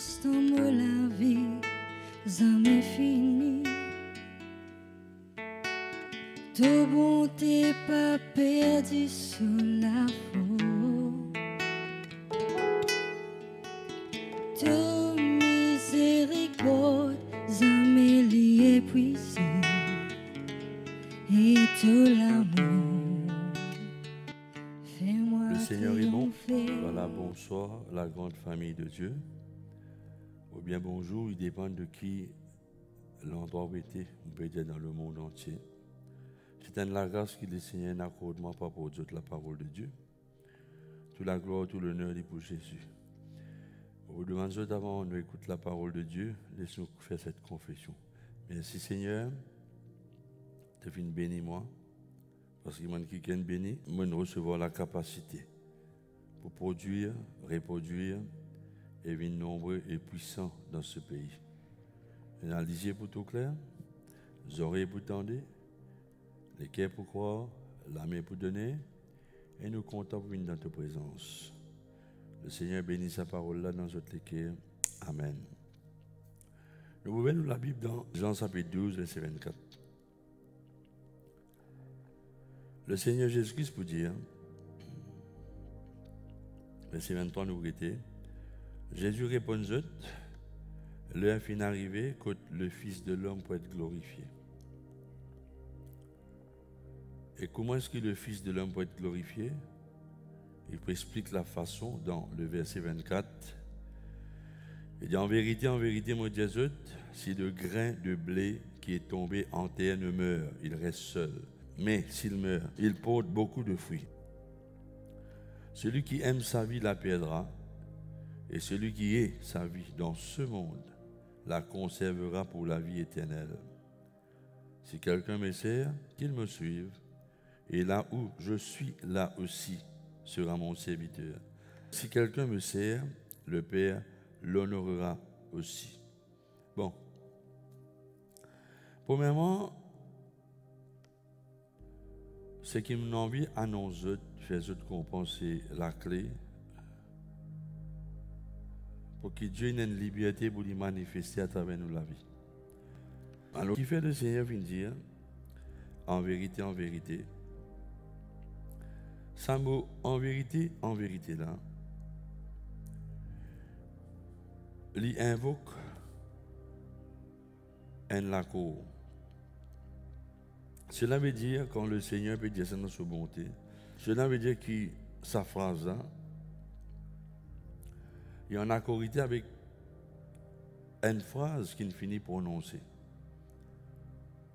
instant moi la vie jamais fini. Ta bonté pas perdu sur la faute. Ta miséricorde jamais lié puissé. Et tout l'amour. Fais-moi Le Seigneur est bon. triompher. Voilà, bonsoir, la grande famille de Dieu. Ou bien bonjour, il dépend de qui l'endroit où était, on peut dire dans le monde entier. C'est la grâce que le Seigneur n'accorde pas pour Dieu la parole de Dieu. Toute la gloire, tout l'honneur est pour Jésus. Au devant de Dieu, d'avant, on écoute la parole de Dieu, laisse-nous faire cette confession. Merci Seigneur, tu viens bénir moi, parce que moi qui viens bénir, moi recevoir la capacité pour produire, reproduire et venir nombreux et puissants dans ce pays. Les yeux pour tout clair, les oreilles pour tendre, les cœurs pour croire, la main pour donner, et nous comptons pour venir dans ta présence. Le Seigneur bénit sa parole là dans notre cœur. Amen. Nous ouvrons la Bible dans Jean chapitre 12, verset 24. Le Seigneur Jésus-Christ pour dire, verset 23, nous regrettons. Jésus répond, l'heure fin arrivée, quand le Fils de l'homme peut être glorifié. Et comment est-ce que le Fils de l'homme peut être glorifié? Il explique la façon dans le verset 24. Il dit, en vérité, moi dis, si le grain de blé qui est tombé en terre ne meurt, il reste seul. Mais s'il meurt, il porte beaucoup de fruits. Celui qui aime sa vie la perdra, et celui qui hait sa vie dans ce monde la conservera pour la vie éternelle. Si quelqu'un me sert, qu'il me suive, et là où je suis, là aussi sera mon serviteur. Si quelqu'un me sert, le Père l'honorera aussi. Bon. Premièrement, ce qui m'a envie d'annoncer, faire comprendre, c'est la clé pour que Dieu ait une liberté pour lui manifester à travers nous la vie. Alors, ce qui fait le Seigneur vient dire, en vérité, ça mot en vérité là, il invoque un lacour. Cela veut dire, quand le Seigneur peut dire ça dans sa bonté, cela veut dire que sa phrase là, il y a en accorité avec une phrase qu'il finit prononcer.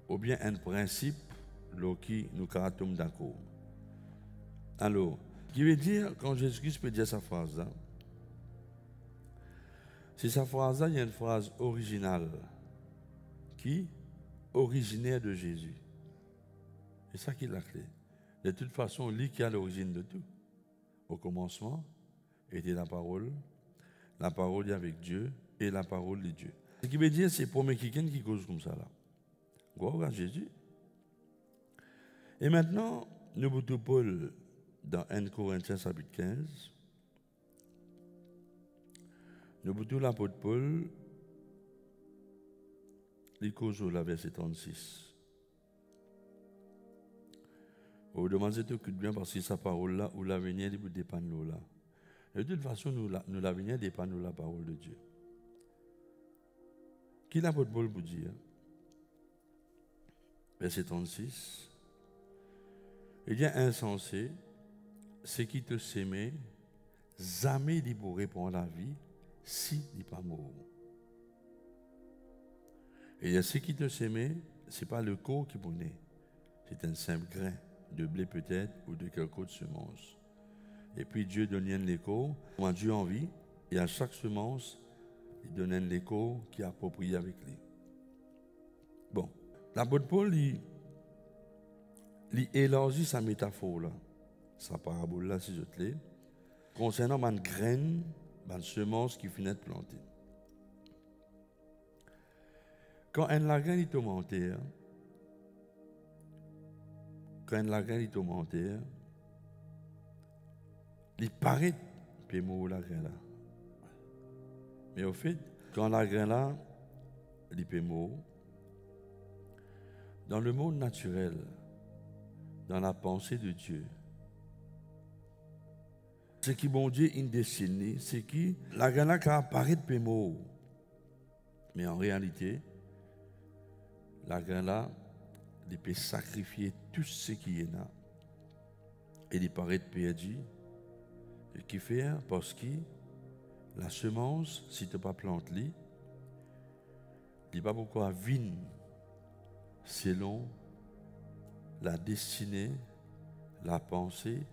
Ou bien un principe qui nous caractérise d'accord. Alors, qui veut dire, quand Jésus-Christ peut dire sa phrase là, c'est sa phrase là, il y a une phrase originale qui originaire de Jésus. C'est ça qui est la clé. De toute façon, lui qui est à l'origine de tout. Au commencement était la parole est avec Dieu et la parole de Dieu. Ce qui veut dire, c'est pour quelqu'un qui cause comme ça là. Gloire à Jésus. Et maintenant, nous voyons Paul dans 1 Corinthiens chapitre 15. Nous voyons l'apôtre Paul, il cause au verset 36. Vous demandez tout bien parce que sa parole là, ou l'avenir il dépend de nous là. De toute façon, nous l'avenir dépend de la parole de Dieu. Qui l'apôtre Paul vous dire? Verset 36. Il y a insensé, ce qui te sème, jamais il pour répondre à la vie, si il n'est pas mort. Et il y a ce qui te sème, ce n'est pas le corps qui naît, c'est un simple grain de blé peut-être ou de quelque autre semence. Et puis Dieu donne l'écho, quand Dieu en vie, et à chaque semence, il donne l'écho qui est approprié avec lui. Bon, l'apôtre Paul, il élargit sa métaphore là, sa parabole là, si je te l'ai, concernant une graine, une semence qui finit de planter. Quand la graine est tombée, il paraît, puis mourir la graine là. Mais au fait, quand la graine là, l'hypémo, dans le monde naturel, dans la pensée de Dieu, ce qui bon Dieu une destinée, c'est qui la graine là qui apparaît de pémo. Mais en réalité, la graine là, il peut sacrifier tout ce qui est là. Et il paraît perdu. Et qui fait parce que la semence, si tu n'as pas planté, il n'y a pas pourquoi vine selon la destinée, la pensée,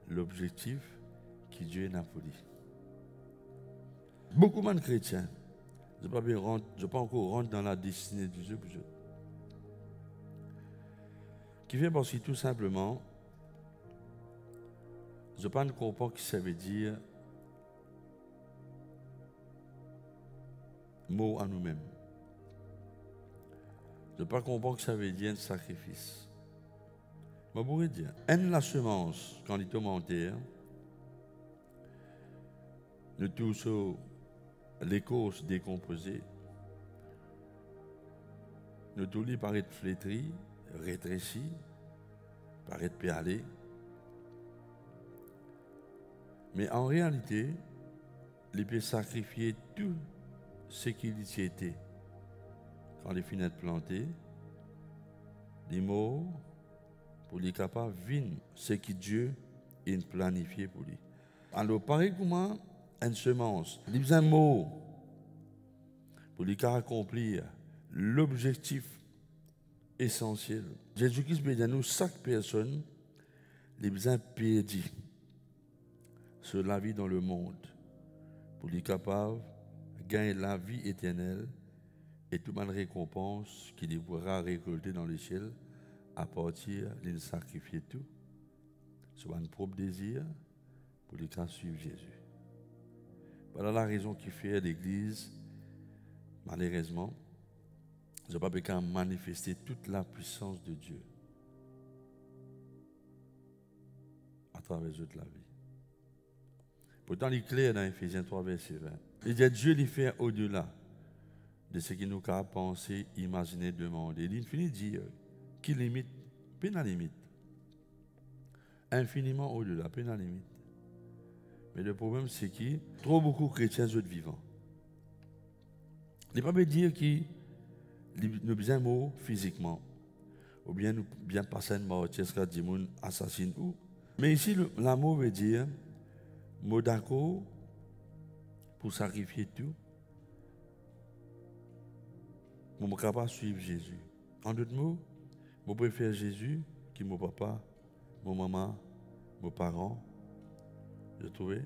l'objectif que Dieu n'a pas dit. Beaucoup de chrétiens, je ne pas encore rentrer dans la destinée de Dieu pour Dieu. Qui fait parce que tout simplement, je ne comprends pas ce que ça veut dire mot à nous-mêmes. Je ne comprends pas ce que ça veut dire un sacrifice. Je pourrais dire, la semence, quand il tombe en terre, nous touchons l'écorce décomposée, nous tout lui paraît flétri, rétréci, paraît péalé. Mais en réalité, il peut sacrifier tout ce qu'il y était. Quand les fenêtres plantées, les mots, pour les capables vivre ce que Dieu a planifié pour lui. Alors, pareil comment une semence, il a besoin de mots pour lui accomplir l'objectif essentiel. Jésus-Christ veut dire nous, chaque personne, il a besoin de perdre sur la vie dans le monde pour lui capable de gagner la vie éternelle et toute bonne récompense qu'il pourra récolter dans le ciel à partir de sacrifier tout sur un propre désir pour lui suivre Jésus. Voilà la raison qui fait l'Église, malheureusement, je n'ai pas pu manifester toute la puissance de Dieu à travers toute la vie. Pourtant, il est clair dans Ephésiens 3, verset 20. Il dit Dieu lui fait au-delà de ce qu'il nous a pensé, imaginer, demander. Il finit de dire qu'il limite, peine à limite. Infiniment au-delà, peine à limite. Mais le problème, c'est que trop beaucoup de chrétiens sont vivants. Il ne peut pas dire qu'ils nous besoin de mots physiquement, ou bien nous bien passer une mort, ce dit assassine ou. Mais ici, l'amour veut dire mot d'accord pour sacrifier tout. Je ne suis capable de suivre Jésus. En d'autres mots, je préfère Jésus qui mon papa, mon maman, mes parents. Vous trouvez?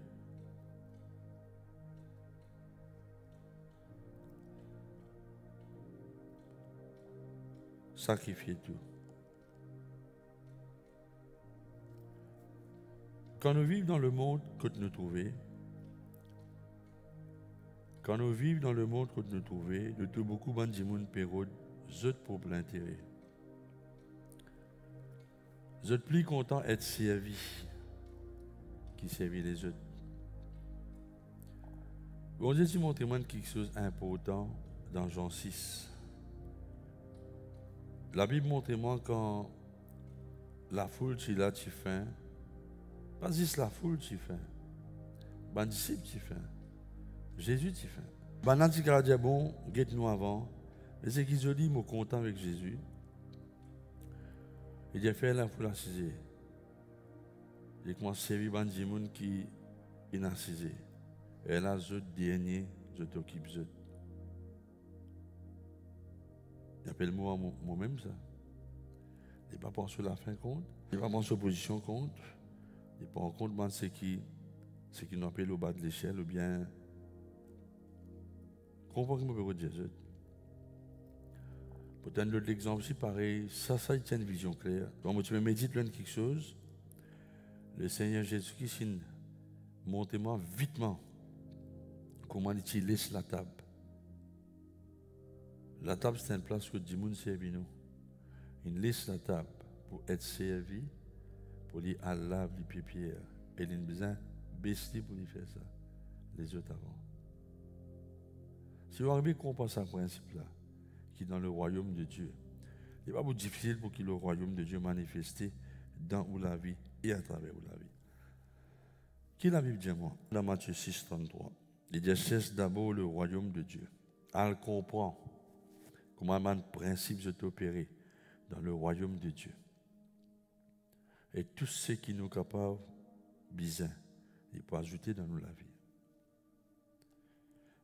Sacrifier tout. Quand nous vivons dans le monde que nous trouvons, nous trouvons beaucoup de gens période, zut pour plein intérêt. Zut plus content d'être servi qui servit les autres. Bon Dieu, tu montres quelque chose d'important dans Jean 6. La Bible montre-moi quand la foule, tu là, tu fais. Pas juste la foule, tu fais. Les disciples, tu fais. Jésus, tu fais. Maintenant, tu vas dire, bon, guette-nous avant. Mais c'est qu'ils ont dit, ils sont contents avec Jésus. Il a fait la foule assisée. Il commence à servir les gens qui sont assisés. Et là, je dernier, je t'occupe. Il appelle moi-même ça. Il n'est pas pensé sur la fin compte. Il n'est pas pensé sur la position compte. Il n'est pas en compte de ce qui nous appelle au bas de l'échelle ou bien. Comprends que je peux dire ça. Peut-être l'autre exemple aussi pareil. Ça, il tient une vision claire. Quand tu me médites quelque chose, le Seigneur Jésus-Christ montre-moi vitement comment il laisse la table. La table, c'est une place que Dieu nous servi nous. Il laisse la table pour être servi, pour lui aller laver les pieds pierres. Et il a besoin de baisser pour lui faire ça. Les autres avant. Si vous arrivez à comprendre ce principe-là, qui est dans le royaume de Dieu, il n'est pas beaucoup difficile pour que le royaume de Dieu manifeste dans ou la vie et à travers ou la vie. Qui la Bible dit moi? Dans Matthieu 6, 33, il dit cherche d'abord le royaume de Dieu. Elle comprend comment le principe est opéré dans le royaume de Dieu. Et tout ce qui nous est capable, bizarre, il peut ajouter dans nous la vie.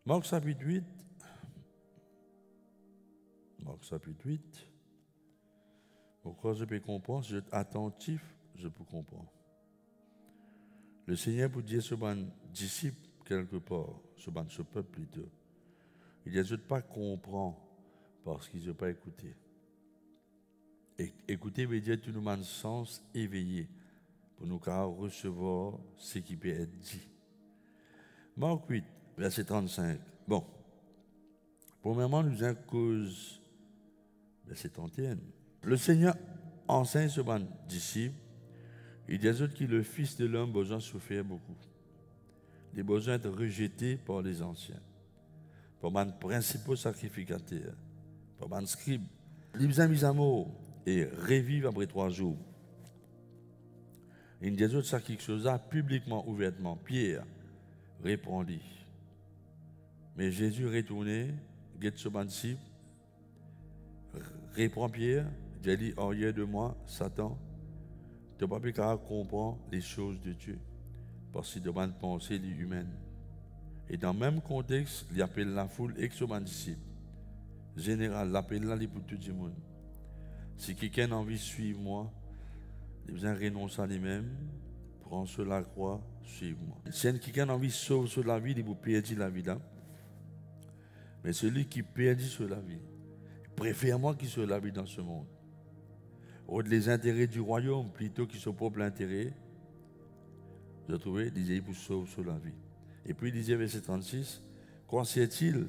Marc chapitre 8. Marc chapitre 8. Pourquoi je peux comprendre? Je suis attentif, je peux comprendre. Le Seigneur pour dire ce disciple quelque part, ce peuple plutôt. Il dit, je ne pas comprendre parce qu'ils n'ont pas écouté. Écouter veut dire tout le monde sens éveillé pour nous recevoir ce qui peut être dit. Marc 8, verset 35. Bon. Premièrement, nous avons cause, verset 31. Le Seigneur enseigne ce disciple. Il dit à eux que le Fils de l'homme a besoin de souffrir beaucoup. Il a besoin d'être rejeté par les anciens, par les principaux sacrificateurs, par les scribes. Il a besoin de mise à mort et revivre après 3 jours. Il dit à eux ça quelque chose là, publiquement, ouvertement. Pierre répondit. Mais Jésus retourné, guette ce disciple, reprend Pierre, dit arrière de moi, Satan. Tu n'as pas pu comprendre les choses de Dieu. Parce qu'il demande de penser humaine. Et dans le même contexte, il appelle la foule ex-man disciple. Général, l'appel là, il pour tout le monde. Si quelqu'un a envie de suivre moi, il a besoin de renoncer à lui-même, prendre sur la croix, suivre moi. Si quelqu'un a envie de sauver sur la vie, il peut perdre la vie là. Mais celui qui perd sur la vie, préfère moi qui sur la vie dans ce monde. Autre les intérêts du royaume plutôt que son propre intérêt, je trouvais, il disait, pour sauver sur la vie. Et puis il disait, verset 36, qu'en sait-il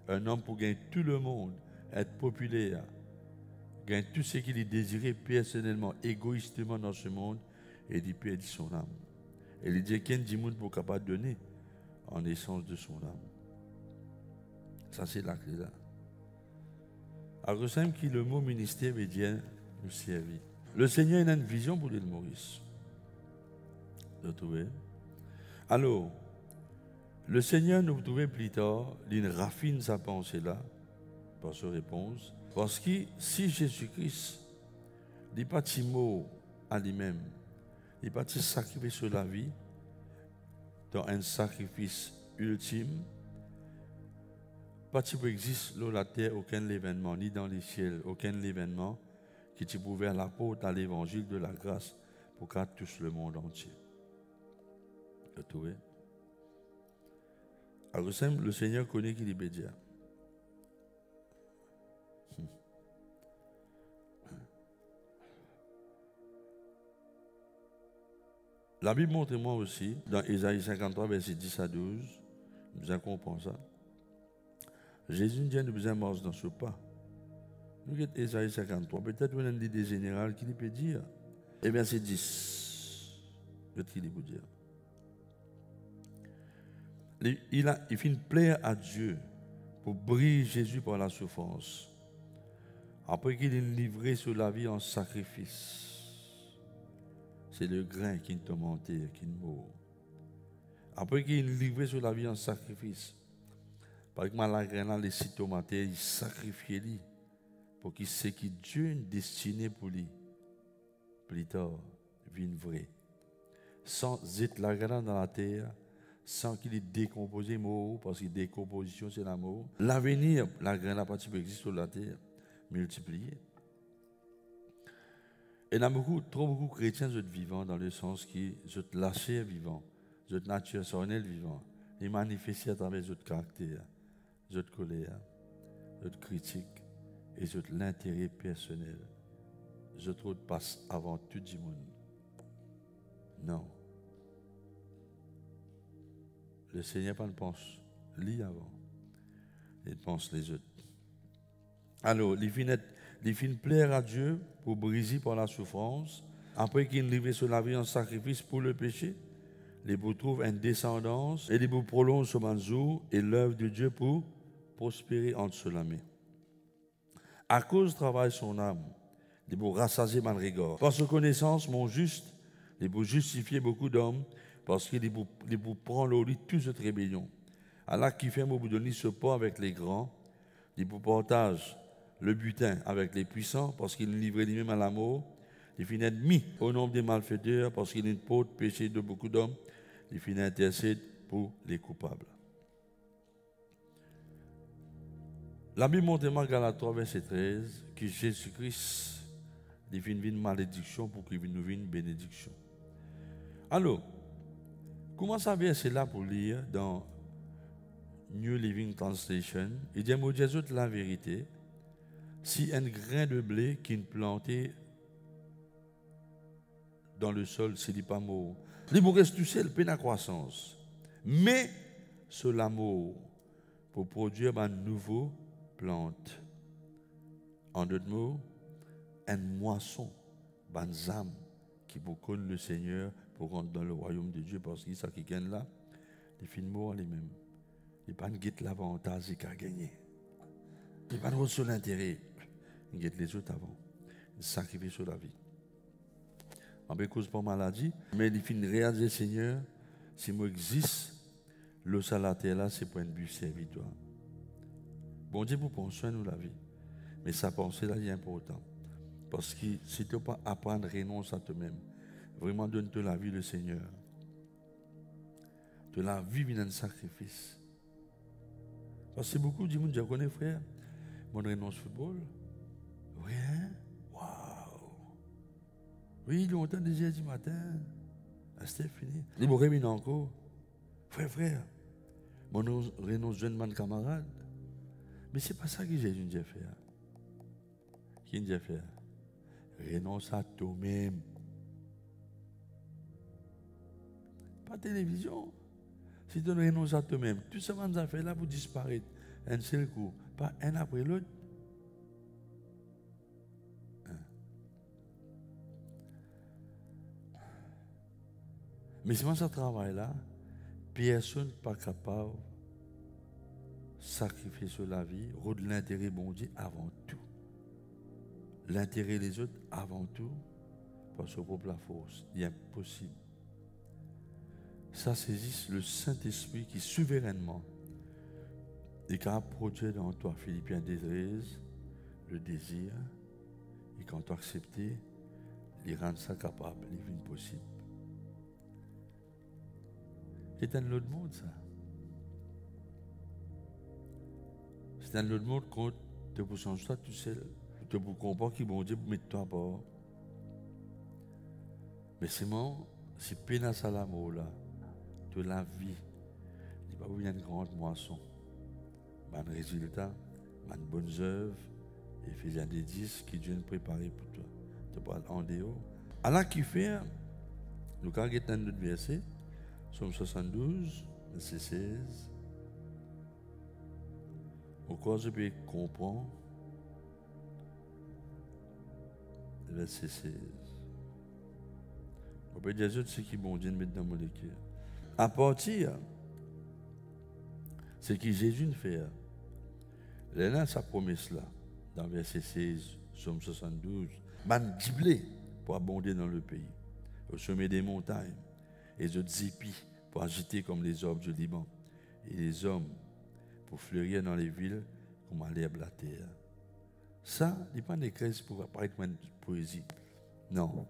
un homme pour gagner tout le monde, être populaire, gagner tout ce qu'il désirait personnellement, égoïstement dans ce monde, et il perd son âme. Et il dit, qu'un monde pour capable de donner en essence de son âme. Ça, c'est la clé là. Alors, simple que le mot ministère veut dire nous servir. Le Seigneur a une vision pour l'île Maurice. Vous trouvez? Alors, le Seigneur, nous trouvons plus tard, il raffine sa pensée là, par sa réponse. Parce que si Jésus-Christ n'est pas si mot à lui-même, il n'est pas si sacrifié sur la vie, dans un sacrifice ultime, pas si existe sur la terre aucun événement, ni dans les ciels, aucun événement qui te pouvait la porte à l'évangile de la grâce pour qu'à touche le monde entier. Vous trouvez? Alors, le Seigneur connaît qu'il est bédia. La Bible montre moi aussi, dans Ésaïe 53, verset 10 à 12, nous avons compris ça. Jésus dit nous besoin marcher dans ce pas. Nous avons Ésaïe 53, peut-être vous avez une idée générale qui peut dire. Et verset 10, qu'est-ce qu'il peut dire? Il fait une plaire à Dieu pour briller Jésus par la souffrance. Après qu'il est livré sur la vie en sacrifice. C'est le grain qui est tourmenté, qui est mort. Après qu'il est livré sur la vie en sacrifice. Par exemple, la graine, les cytomatés, il sacrifie lui pour qu'il sait que Dieu est destiné pour lui. Plus tard, vienne vrai. Sans être la graine dans la terre, sans qu'il est décomposé mort, parce que décomposition c'est la mort. L'avenir, la graine à partir existe sur la terre, multipliée. Et il y a trop beaucoup de chrétiens vivants dans le sens qui sont lâchés vivants, sont nature personnelle vivant, les manifestés à travers votre caractère, votre colère, votre critique et votre l'intérêt personnel. Je trouve passe avant tout le monde. Non. Le Seigneur ne pense lui avant. Il pense les autres. Alors, les fins plaire à Dieu pour briser par la souffrance. Après qu'il livre sur la vie en sacrifice pour le péché, les vous trouvent une descendance et les vous prolongent ce jour et l'œuvre de Dieu pour prospérer entre ceux-là. À cause travaille son âme, il pour rassasier mal rigueur. Par sa connaissance, mon juste, il pour justifier beaucoup d'hommes, parce qu'il est pour prendre le lit toute cette rébellion. Allah qui fait au bout de lui ce pas avec les grands, il pour partage le butin avec les puissants, parce qu'il livrait lui-même à la mort. Il finit ennemi au nombre des malfaiteurs, parce qu'il est une peau de péché de beaucoup d'hommes. Il finit intercède pour les coupables. La Bible montre dans Galates 3, verset 13, que Jésus-Christ il vient une malédiction pour qu'il nous vienne une bénédiction. Alors, comment ça verset là pour lire dans New Living Translation? Il dit, moi, Jésus, la vérité, si un grain de blé qui est planté dans le sol, s'il n'est pas mort, il reste tout seul, peine à croissance. Mais, ce l'amour pour produire une nouvelle plante. En d'autres mots, une moisson, une âme qui pour connaître le Seigneur pour rentrer dans le royaume de Dieu, parce qu'il sait qu'il gagne là, il finit mort lui-même. Il n'y a pas de l'avantage qu'il a gagné. Il n'y a pas de son intérêt. Il guette les autres avant. Il sacrifie sur la vie. En cause pas maladie, mais il finit réaliser Seigneur, si moi existe, l'eau à la terre là, c'est pour un but servitoire. Bon Dieu pour prendre soin de la vie. Mais sa pensée là est important. Parce que si tu ne peux pas apprendre, renonce à toi-même. Vraiment donne-toi la vie, le Seigneur. De la vie vient un sacrifice. Parce que beaucoup de gens, je connais frère, mon renonce au football. Oui, hein? Waouh! Oui, longtemps déjà du matin. C'était fini. Il m'a remis encore. Frère, mon renonce jeune man camarade. Mais ce n'est pas ça que Jésus nous a fait. Qui nous a fait? Renonce à toi-même. Pas télévision. Si tu renonces à toi-même, tout ce que nous a fait là pour disparaître. Un seul coup. Pas un après l'autre. Mais si on ce travail là, personne n'est pas capable de sacrifier sur la vie, de l'intérêt bon Dieu avant tout. L'intérêt des autres avant tout, parce que pour la force, il est impossible. Ça saisit le Saint-Esprit qui souverainement est capable de produire dans toi, Philippiens 13, le désir, et quand tu acceptes, il rend ça capable, il devient possible. C'est un autre monde, ça. C'est un autre monde quand tu peux changer ça tout seul. Tu peux comprendre qu'il bon Dieu pour mettre toi à bord. Mais c'est moi, si peine à l'amour là, de la vie, il va y avoir une grande moisson. Un résultat, une bonne œuvre, Éphésiens 10 qui Dieu a préparé pour toi. Tu parles en dehors. Allah qui fait, nous avons un autre verset, Somme 72, verset 16. Au cas où je peux comprendre, verset 16. On peut dire ce qui est bon Dieu mettre dans mon cœur. À partir, ce que Jésus fait, là, sa promesse là, dans verset 16, Somme 72, man diblé pour abonder dans le pays, au sommet des montagnes, et les autres épis pour agiter comme les arbres du Liban, et les hommes pour fleurir dans les villes comme à l'herbe de la terre. Ça, il n'est pas un écrit pour apparaître comme une poésie. Non.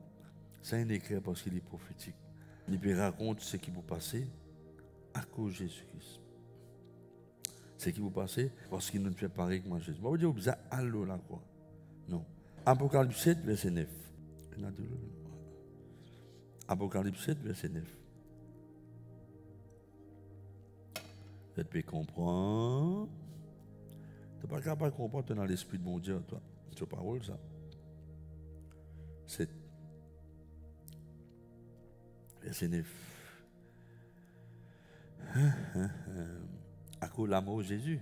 C'est un écrit parce qu'il est prophétique. Il peut raconter ce qui vous passer à cause de Jésus-Christ. Ce qui vous passer parce qu'il nous fait pareil que moi Jésus. Moi, je vous dis, allô là quoi. Non. Apocalypse 7, verset 9. Apocalypse 7, verset 9. Vous pouvez comprendre. Tu n'es pas capable de comprendre, tu es dans l'esprit de mon Dieu, toi. C'est ta parole, ça. 7. Verset 9. À cause de l'amour de Jésus.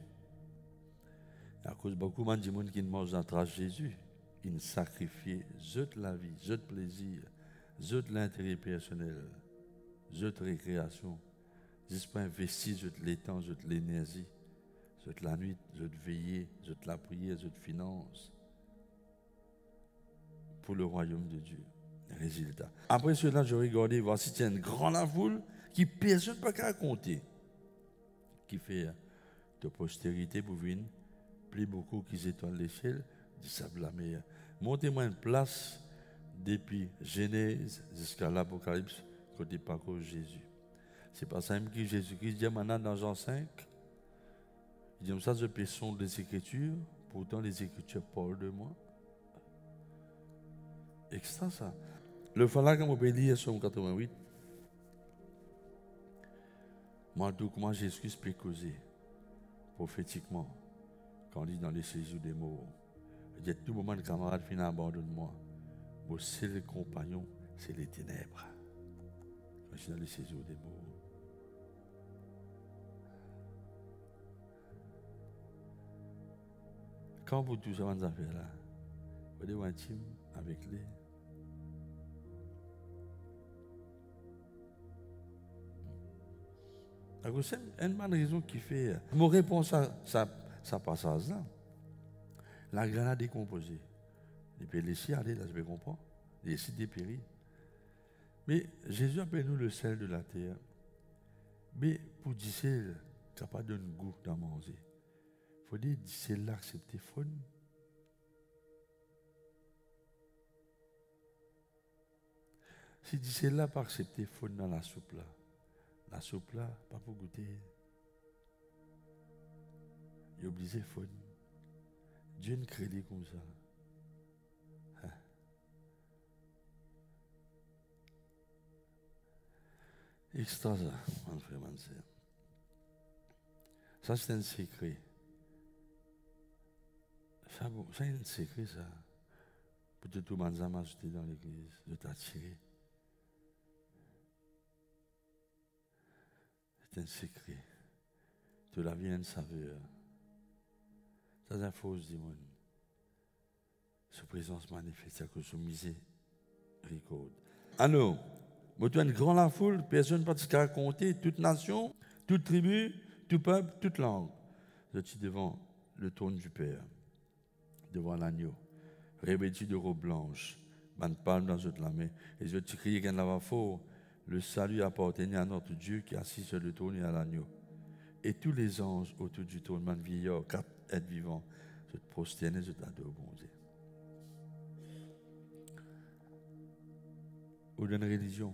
À cause de beaucoup de gens qui mangent à travers Jésus. Ils sacrifient la vie, le plaisir, l'intérêt personnel, la récréation. Ils ne pas investir les temps, l'énergie je te la nuit, je te veiller, je te la prière, je te finance pour le royaume de Dieu. Résultat. Après cela, je regardais, voici il y a une grande foule qui personne ne peut raconter, qui fait de postérité pour venir, plus beaucoup qui s'étoilent l'échelle, du sable la meilleure. Montez-moi une place depuis Genèse jusqu'à l'Apocalypse, côté parcours Jésus. C'est pas ça même que Jésus-Christ dit maintenant dans Jean 5. Il dit comme ça, je peux sonder les Écritures, pourtant les Écritures parlent de moi. Extra ça. Le fallait que je peux lire Somme 88. Moi, tout comment Jésus-Christ peut causer prophétiquement quand on lit dans les séjours des mots. Il dit tout moment, le camarade finit abandonne-moi. Mon seul compagnon, c'est les ténèbres. Quand je suis dans les séjours des mots. Quand vous tous ces affaires-là, vous êtes intime avec les. C'est une bonne raison qui fait. Mon réponse à ça passage-là. La grenade est composée. Et puis laisser aller, là, je vais comprendre. Laisser dépérir. Mais Jésus appelle nous le sel de la terre. Mais pour dire sel, ça n'a pas de goût d'en manger. Il faut dire sel là, accepter fun. Si sel là, pas accepter fun dans la soupe là. La soupe là, pas pour goûter. Il est obligé fun. Dieu ne crée comme ça. Hein? Extra ça, mon frère, mon sœur. Ça, c'est un secret. Ça, c'est un secret, ça. Peut-être tout le monde m'a ajouté dans l'église, de t'attirer. C'est un secret. De la vie, une saveur. Ça, c'est un faux démon. Sa présence manifeste à cause de miséricorde. Alors, moi, tu as une grande foule, personne ne peut te raconter, toute nation, toute tribu, tout peuple, toute langue. Je suis devant le trône du Père, devant l'agneau, revêtu de robe blanche, une palme dans toute la main. Et je te crie qu'un lava fort, le salut appartenait à notre Dieu qui est assis sur le trône et à l'agneau. Et tous les anges autour du trône, man vieillard, quatre êtres vivants, je te prosterne, je t'adore, bon Dieu. Ou d'une religion.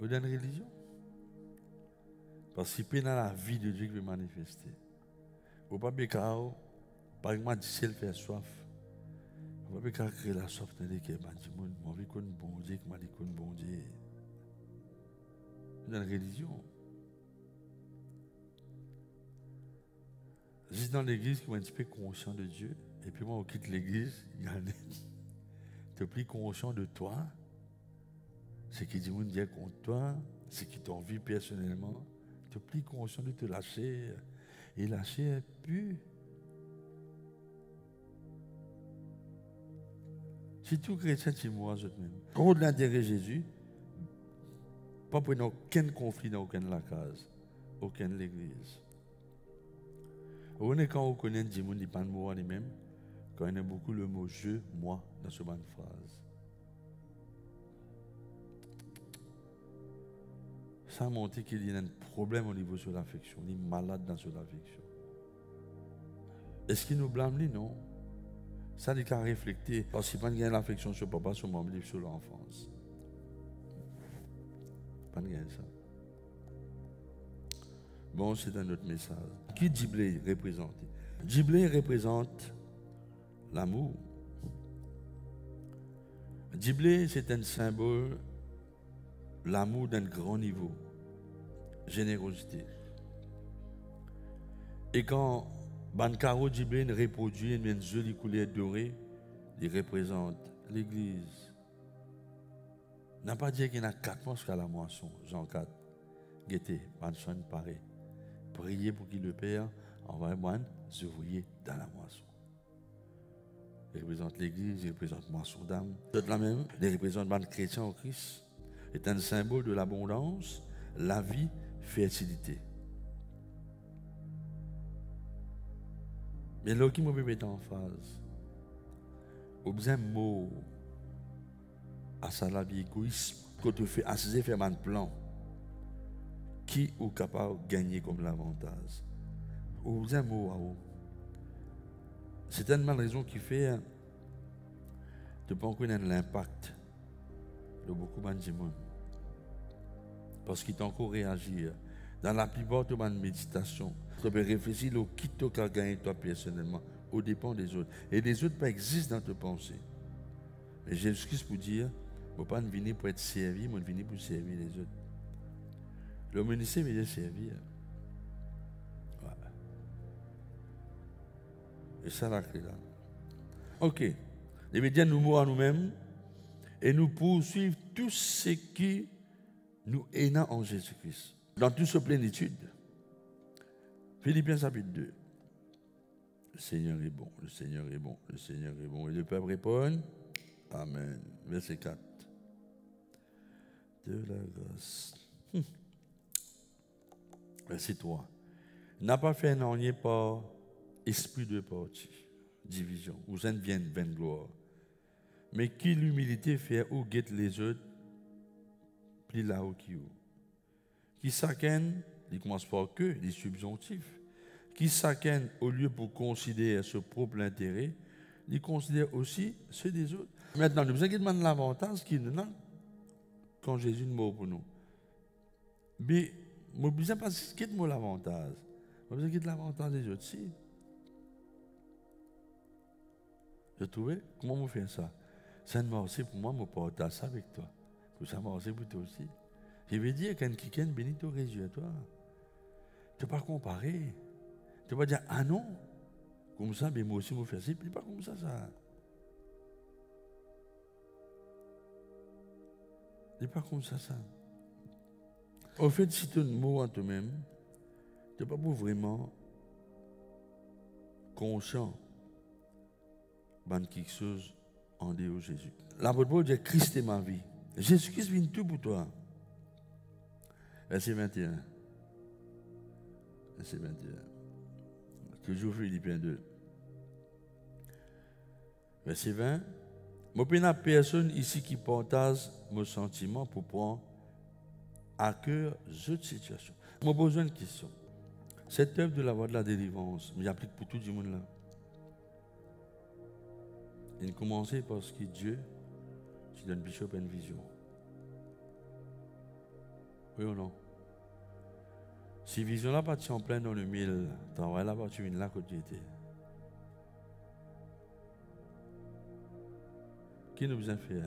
Ou d'une religion. Participer dans la vie de Dieu qui veut manifester. Ou pas bécao, par exemple, si elle fait soif. Ou pas bécao créer la soif dans les cœurs. Je dis, moi, je connais bon Dieu, je dis, bon Dieu. Dans la religion. Je suis dans l'église qui est un petit peu conscient de Dieu. Et puis moi, on quitte l'église, il y a tu es plus conscient de toi. Ce qui dit Dieu contre toi, ce qui t'envie personnellement. Tu es plus conscient de te lâcher. Et lâcher plus. Si tout chrétien, tu moi, je même. Au-delà d'intérêt Jésus, pas pour aucun conflit dans aucune la case, aucune l'église. On est quand on connaît des gens qui parlent de moi lui-même, quand on a beaucoup le mot je, moi dans ce bonne phrase. Ça montre qu'il y a un problème au niveau de l'affection, il est malade dans son affection. Est-ce qu'il nous blâme lui? Non. Ça, il a réfléchi. Parce qu'il n'y a pas l'affection sur papa, sur maman, sur l'enfance. Pas de ça. Bon, c'est un autre message. Qui Diblé représente? Diblé représente l'amour. Diblé, c'est un symbole, l'amour d'un grand niveau, générosité. Et quand Bancaro Diblé reproduit une jolie couleur dorée, il représente l'Église. On n'a pas dit qu'il y en a 4 mois jusqu'à la moisson, Jean 4. Guettez, Banson pareil. Priez pour qu'il le Père envoie moi ouvriers dans la moisson. Il représente l'Église, il représente moisson d'âme. Tout la même, il représente les chrétiens en Christ. C'est un symbole de l'abondance, la vie, fertilité. Mais là, qui me mettre en phase? Au besoin de mots, à ça la vie égoïsme, quand tu fais assiser faire un plan, qui est capable de gagner comme l'avantage? Au besoin de mots à haut. C'est tellement la raison qui fait de ne pas connaître l'impact de beaucoup de gens. Parce qu'ils t'ont encore réagi. Dans la plupart de mes méditations, tu peux réfléchir au qui tu as gagné toi personnellement, au dépend des autres. Et les autres pas existent dans tes pensées. Mais Jésus-Christ pour dire, je ne pas venir pour être servi, je venir pour servir les autres. Le ministère veut dire servir. Ouais. Et ça la clé là. Ok. Les médias nous mourent à nous-mêmes et nous poursuivent tout ce qui nous est en Jésus-Christ. Dans toute sa plénitude. Philippiens chapitre 2. Le Seigneur est bon, le Seigneur est bon, le Seigneur est bon. Et le peuple répond, Amen. Verset 4. De la grâce. Verset 3. N'a pas fait un rien par esprit de parti, division, ou ça ne vient de vaine gloire. Mais qui l'humilité fait ou guette les autres, plus là-haut qui ou. Qui s'accène, il commence par que, les subjonctifs. Qui s'accène au lieu pour considérer ce propre intérêt, il considère aussi ceux des autres. Maintenant, nous avons demandé l'avantage qui nous a quand Jésus est mort pour nous. Mais, je ne sais pas ce qu'est l'avantage. Je ne sais pas l'avantage des autres. Si. Je trouvais, comment on fait ça? Ça ne marche pour moi, je partage ça avec toi. Pour ça marche pour toi aussi. Je veux dire, quand quelqu'un bénit ton Jésus à toi, tu ne peux pas comparer. Tu ne peux pas dire, ah non, comme ça, mais moi aussi, je fais ça, puis pas comme ça. C'est pas comme ça. En fait, si tu as un mot en toi-même, tu n'es pas vraiment conscient de quelque chose en dehors de Jésus. L'apôtre Paul dit, Christ est ma vie. Jésus-Christ vient tout pour toi. Verset 21. Verset 21. Toujours Philippiens 2. Verset 20. Je ne connais personne ici qui partage mes sentiments pour prendre à cœur cette situation. J'ai besoin de question. Cette œuvre de la voie de la délivrance, j'applique pour tout le monde là. Il commence parce que Dieu, tu donnes bishop une vision. Oui ou non? Si vision là partie en plein dans le mille, t'envoies là partie une là que tu étais. Qui nous a fait?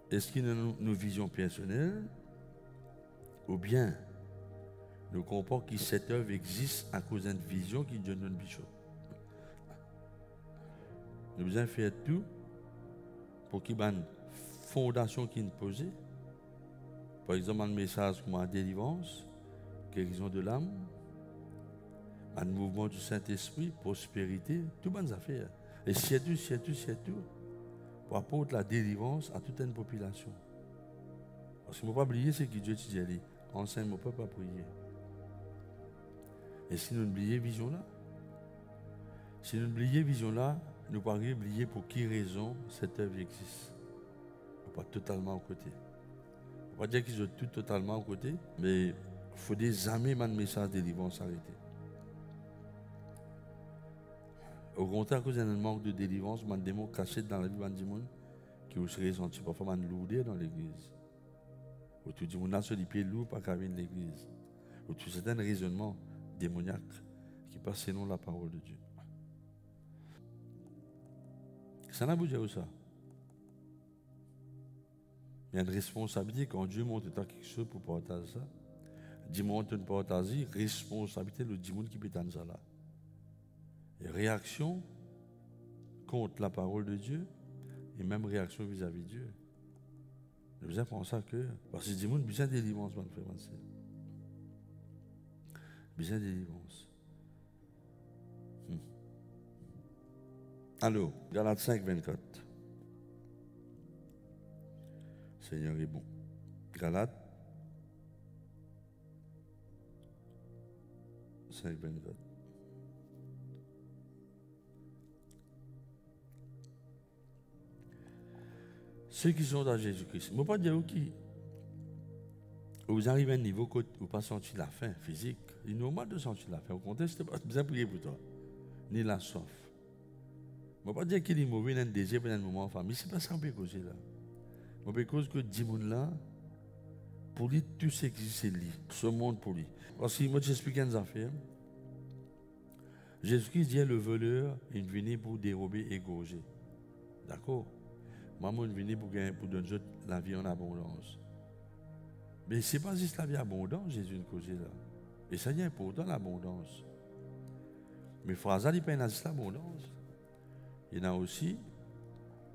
Est-ce qu'il y a nos visions personnelles ou bien nous comprenons que cette œuvre existe à cause d'une vision qui donne notre bishop? Nous avons fait tout pour qu'il y ait une fondation qui nous posée. Par exemple, un message comme la délivrance, guérison de l'âme, un mouvement du Saint-Esprit, prospérité, tout bonnes affaires. Et surtout, pour apporter la délivrance à toute une population. Parce qu'il ne faut pas oublier ce que Dieu te dit. Enseigne mon peuple à prier. Et si nous oublions vision là, si nous oublions vision là, nous ne pouvons pas oublier pour quelle raison cette œuvre existe. Il ne faut pas totalement à côté. Il ne faut pas dire qu'ils sont tout totalement à côté, mais il faut jamais un message de délivrance arrêter. Au contraire, à cause d'un manque de délivrance, un démon caché dans la vie de monde qui vous serait senti parfois un lourdeur dans l'église. Ou tout le monde a sur les pieds lourds par venir de l'église. Ou tout c'est un raisonnement démoniaque qui passe selon la parole de Dieu. Ça n'a pas bougé où ça? Il y a une responsabilité quand Dieu montre quelque chose pour partager ça. Dieu montre une partager, responsabilité de Dieu qui peut dans ça là. Et réaction contre la parole de Dieu et même réaction vis-à-vis de Dieu. Nous avons pensé que, parce que Dieu a besoin de délivrance, mon frère. Besoin de délivrance. Alors, Galates 5, 24. Seigneur est bon. Galates 5, 24. ceux qui sont dans Jésus-Christ. Je ne veux pas dire qui. Vous arrivez à un niveau où vous pas senti la faim physique. Il est normal de sentir la faim. Au contraire, ce n'est pas besoin de prier pour toi. Ni la soif. Je ne veux pas dire qu'il est mauvais dans un désir pour un moment en famille. Ce n'est pas ça qu'on peut causer là. On peut causer que 10 personnes là, pour lui, tout ce qui c'est lui. Ce monde pour lui. Parce que moi, j'explique une affaire. Jésus-Christ dit le voleur, il est venu pour dérober et égorger. D'accord? Moi, je suis venu pour donner la vie en abondance. Mais ce n'est pas juste la vie abondante, Jésus nous cause là. Et ça y est important, l'abondance. Mais phrase il n'y a pas juste l'abondance. Il y en a aussi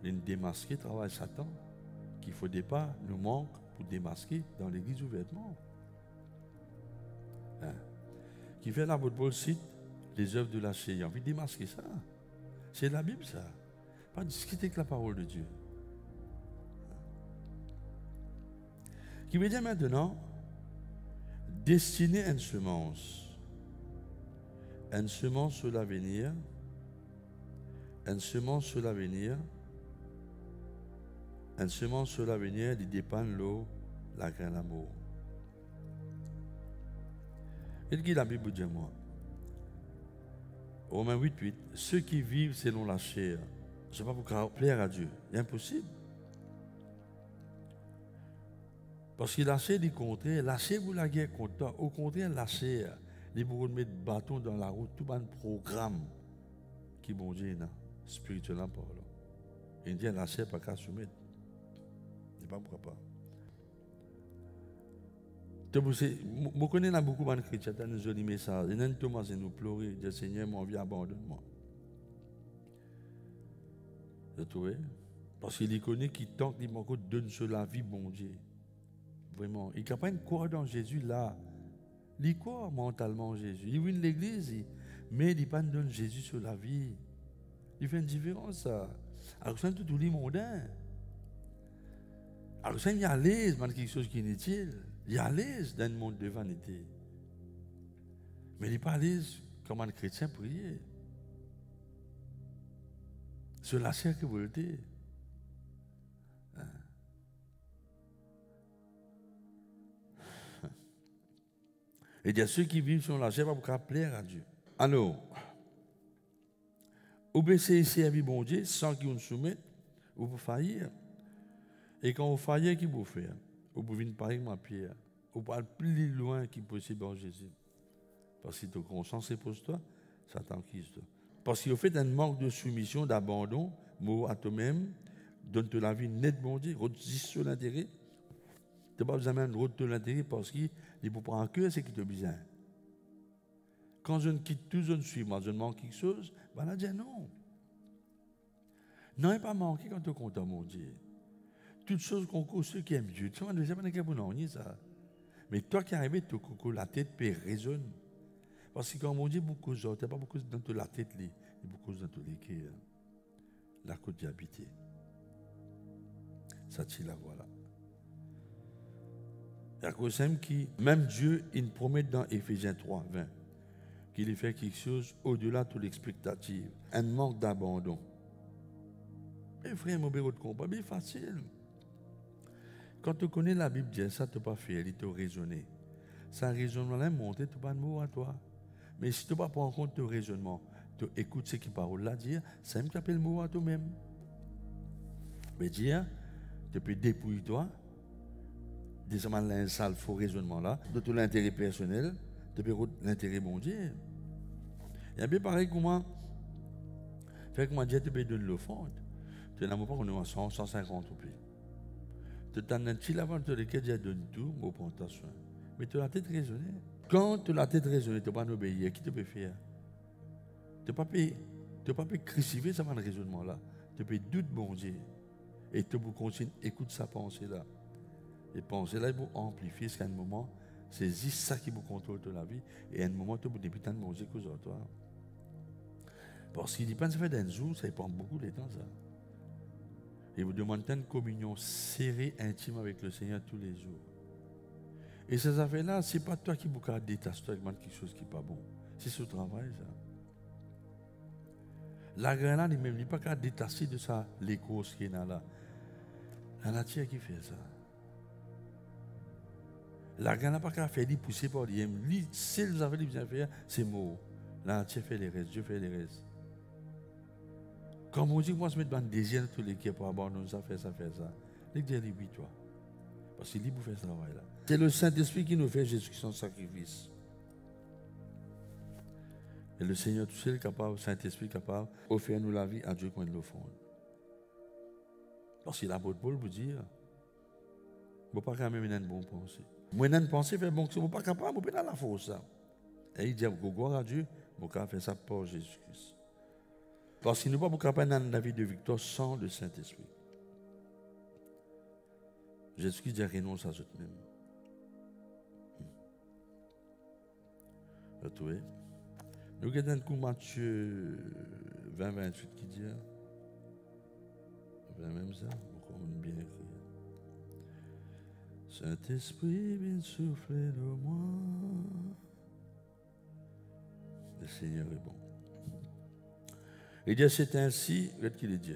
une démasquer travail Satan qu'il ne faudrait pas nous manque pour démasquer dans l'église ouvertement. Hein? Qui fait l'apôtre Paul cite les œuvres de la chair. Il a envie de démasquer ça. C'est la Bible ça. Pas discuter avec la parole de Dieu. Qui veut dire maintenant, destiner une semence. Une semence sur l'avenir. Une semence sur l'avenir. Une semence sur l'avenir, il dépend de l'eau, la graine d'amour. Et ce que la Bible dit moi? Romains 8:8, ceux qui vivent selon la chair, ce n'est pas pour plaire à Dieu. C'est impossible. Parce que la chair du contraire, la chair vous la guerre contre toi. Au contraire, la chair, il faut mettre bâton dans la route, tout un programme qui bon Dieu là, spirituellement parlant. Il dit la chair pas qu'à soumettre. Il n'est pas pourquoi pas. Je connais beaucoup de chrétiens qui nous ont dit message. Et nous Thomas nous pleurer, dire Seigneur, mon vie abandonne-moi. Vous trouvez? Parce qu'il connaît qui tente, il manque donne sur la vie, bon Dieu. Vraiment. Il n'y a pas une croix dans Jésus là. Il croit mentalement en Jésus. Il vient de l'église, mais il ne pas donne Jésus sur la vie. Il fait une différence, ça. Alors, c'est tout le mondain. Alors, c'est il y a l'aise dans quelque chose qui est inutile. Il y a l'aise dans le monde de vanité. Mais il n'est pas à l'aise comme un chrétien prier. Sur la chair que vous le dites. Et il y a ceux qui vivent sur la chair pour plaire à Dieu. Alors, vous pouvez servir bon Dieu sans qu'il vous soumette, vous pouvez faillir. Et quand vous faillez, qu'est-ce que vous faites? Vous pouvez venir parler avec ma pierre. Vous pouvez aller plus loin qu'il possible en Jésus. Parce que ton conscience est pour toi, ça t'enquise toi. Parce qu'il fait un manque de soumission, d'abandon, mot à toi-même, donne-toi la vie nette, bon Dieu, redis sur l'intérêt. Tu n'as pas besoin de route de l'intérêt parce qu'il pour prendre en cœur ce qui te besoin. Quand je ne quitte tout, je ne suis moi, je ne manque quelque chose, ben là, dit non. Non, il n'est pas manqué quand tu es content, mon Dieu. Toutes choses qu'on cause, ceux qui aiment Dieu, tu vois, c'est pas qu'il y a ça. Mais toi qui arrives, tu as la tête peut résonne. Parce que quand mon Dieu, beaucoup de gens, tu n'as pas beaucoup dans la tête, il y a beaucoup dans tous les cœurs. La côte d'habiter. Ça tire la voilà. Il y a cause qui, même Dieu, il promet dans Éphésiens 3, 20, qu'il fait quelque chose au-delà de toute expectative, un manque d'abandon. Mais frère, mon bureau de combat, c'est facile. Quand tu connais la Bible, ça ne t'a pas fait, il t'a raisonné. Ça raisonnement-là monté, tu pas de mot à toi. Mais si tu ne prends pas en compte ton raisonnement, tu écoutes ce qui parole là dire, ça me t'appelle le mot à toi-même. Mais dire, tu peux dépouiller toi. Désormais, un sale faux raisonnement là, de tout l'intérêt personnel, de l'intérêt mondial. Il y a bien pareil que moi, fait que moi, Dieu te paye de l'offrande. Tu n'as pas qu'on est à 100, 150 roupies. Tu t'en as un petit lavant de lequel Dieu donne tout, mais prends ta soin. Mais tu as la tête raisonnée. Quand tu as la tête raisonnée, tu ne peux pas obéir. Qui te peut faire? Tu ne peux pas crucifier ce raisonnement là. Tu peux douter bon Dieu. Et tu peux continuer, écoute sa pensée là. Et penser là, il faut amplifier ce qu'à un moment, c'est juste ça qui vous contrôle de la vie. Et à un moment, tu peux débuter à manger que toi. Parce qu'il dit pas de faire d'un jour, ça prend beaucoup de temps ça. Et vous demandez une communion serrée, intime avec le Seigneur tous les jours. Et ces affaires-là, ce n'est pas toi qui vous détaches toi avec quelque chose qui n'est pas bon. C'est ce travail, ça. La graine, il n'est pas qu'à détacher de ça, les causes qui est là. La nature qui fait ça. L'argent n'a pas qu'à faire des pousser par lui. Si vous avez bien faire, c'est mort. La nature fait les restes, Dieu fait les restes. Quand on dit que moi je mets dans le désir de tous les qui pour abandonner ça, faire ça, faire ça. Les dire lui, toi. Parce qu'il dit pour faire ce travail-là. C'est le Saint-Esprit qui nous fait Jésus son sacrifice. Et le Seigneur tout seul est capable, le Saint-Esprit est capable, offrir nous la vie à Dieu quand il l'offre. Parce qu'il a beau de Paul pour dire, je ne peux pas quand même une bonne pensée. Moi, une pensée fait bon, je ne suis pas capable, je ne peux pas la force. Et il dit, gloire à Dieu, je peux faire ça pour Jésus-Christ. Parce qu'il ne peut pas capable dans la vie de victoire sans le Saint-Esprit. Jésus-Christ dit renonce à eux-mêmes. Retrouvez. Nous avons un coup Matthieu 20-28 qui dit, même ça, on bien écrit. Saint-Esprit, viens souffler de moi. Le Seigneur est bon. Il dit, c'est ainsi, regarde qu'il dit.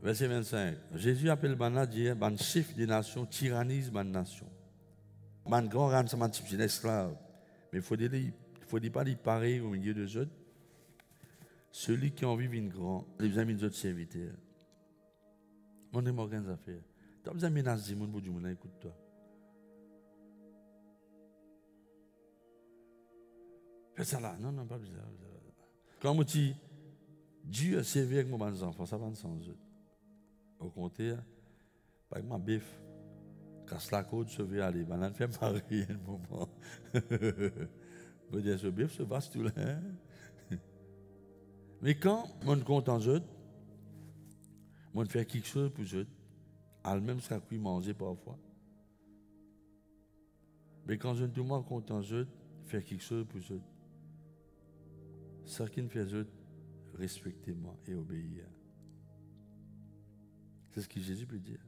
Verset 25. Jésus appelle Bana dire, ban chef des nations, tyrannise ban nation. Ban grand ram, ça m'a dit, c'est un esclave. Mais il faut dire pas lui pareil au milieu de eux. Celui qui en vit une grande, les amis des autres serviteurs. Mon aime rien à faire. Tu as besoin de menacer le monde pour du monde, écoute-toi. Fais ça là. Non, pas besoin. Quand on dit, Dieu a servi avec mes enfants, ça va sans eux. Au contraire, par exemple, ma bif, casse la côte, se veut aller, banane fait marier un moment. Je veux dire, ce bif se passe tout là. Mais quand on compte en eux, on fait quelque chose pour eux, à même ça qu'ils manger parfois. Mais quand je tout le monde compte en eux, faire quelque chose pour eux, ça qui nous fait eux, respectez-moi et obéir. C'est ce que Jésus peut dire.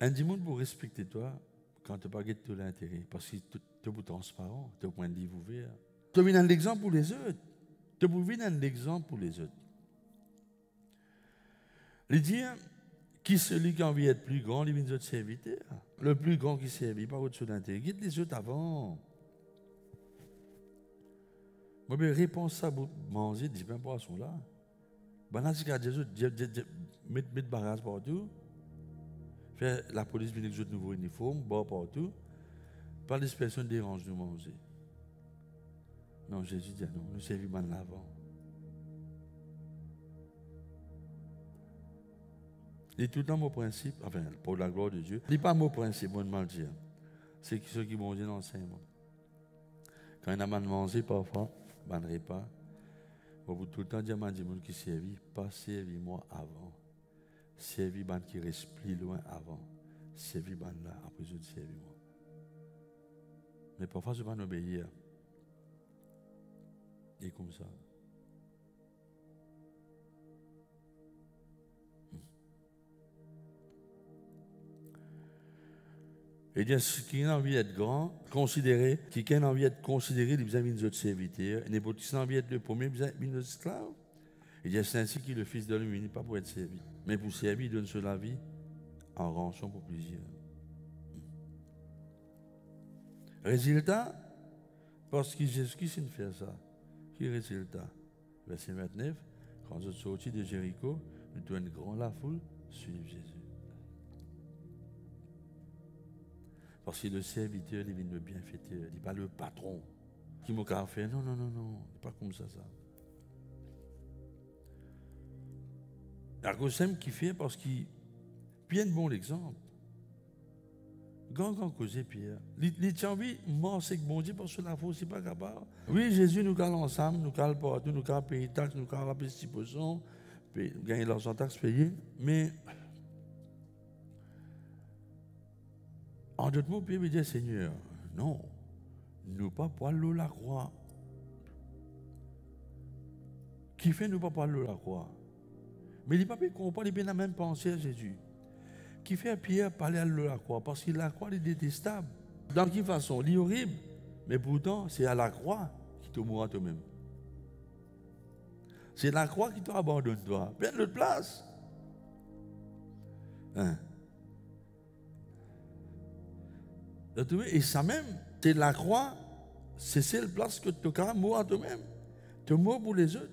Un monde pour respecter toi quand tu n'as pas tout l'intérêt, parce que tu es transparent, tu as un point de vue ouvert. Tu as un exemple pour les autres. Tu as un exemple pour les autres. Il dit, qui celui qui a envie d'être plus grand, il vient de serviteur. Le plus grand qui servit, pas au-dessus d'intérêt. Guide les autres avant. Moi, je réponds ça pour manger, dis pas poisson là. Ben, si les autres mettent barrage partout, faire la police vient avec les nouveaux uniformes, bord partout, pas les personnes dérangent de manger. Non, Jésus dit non, nous servons l'avant. Et tout le temps, mon principe, enfin, pour la gloire de Dieu, il n'est pas mon principe, bon de mal dire. C'est ceux qui vont dire l'enseignement. Quand il y a mal mangé, parfois, ben, ne repas. Vous tout le temps dire à des gens qui servent, pas servis-moi avant. Servis ban qui reste plus loin avant. Servis ban là, après je dis servis-moi. Mais parfois, je vais pas obéir. Et comme ça. Et bien, qui a envie d'être grand, considéré, qui a envie d'être considéré, il a besoin des autres serviteurs. N'importe qui a envie d'être le premier, il a besoin des esclaves. Et bien, c'est ainsi que le Fils de l'homme n'est pas pour être servi. Mais pour servir, il donne sur la vie en rançon pour plusieurs. Résultat, parce que Jésus-Christ sait faire ça. Quel résultat? Verset 29, quand nous sommes sortis de Jéricho, nous devons une grande la foule suivre Jésus. Parce que le serviteur, il vient le bienfaiteur, il n'est pas le patron qui m'a fait. Non, c'est pas comme ça. La cause qui fait parce qu'il bien de bon exemple. Quand cause Pierre, il a envie de mort, c'est que bon Dieu, parce que la force, c'est pas capable. Oui, Jésus nous cale ensemble, nous cale partout, nous cale payer taxes, nous cale rappeler 6%, gagner l'argent taxes payées, mais en d'autres mots, Pierre dit, Seigneur, non, nous pas pour l'eau la croix. Qui fait nous pas pour l'eau la croix? Mais il n'a pas pu comprendre, il n'a même pensé à Jésus. Qui fait Pierre parler à l'eau la croix? Parce que la croix est détestable. Dans quelle façon? Elle est horrible. Mais pourtant, c'est à la croix qui te mourra toi-même. C'est la croix qui t'abandonne, toi. Plein de place. Hein? Et ça même, c'est la croix, c'est celle place que tu as mort à toi-même. Tu mort pour les autres.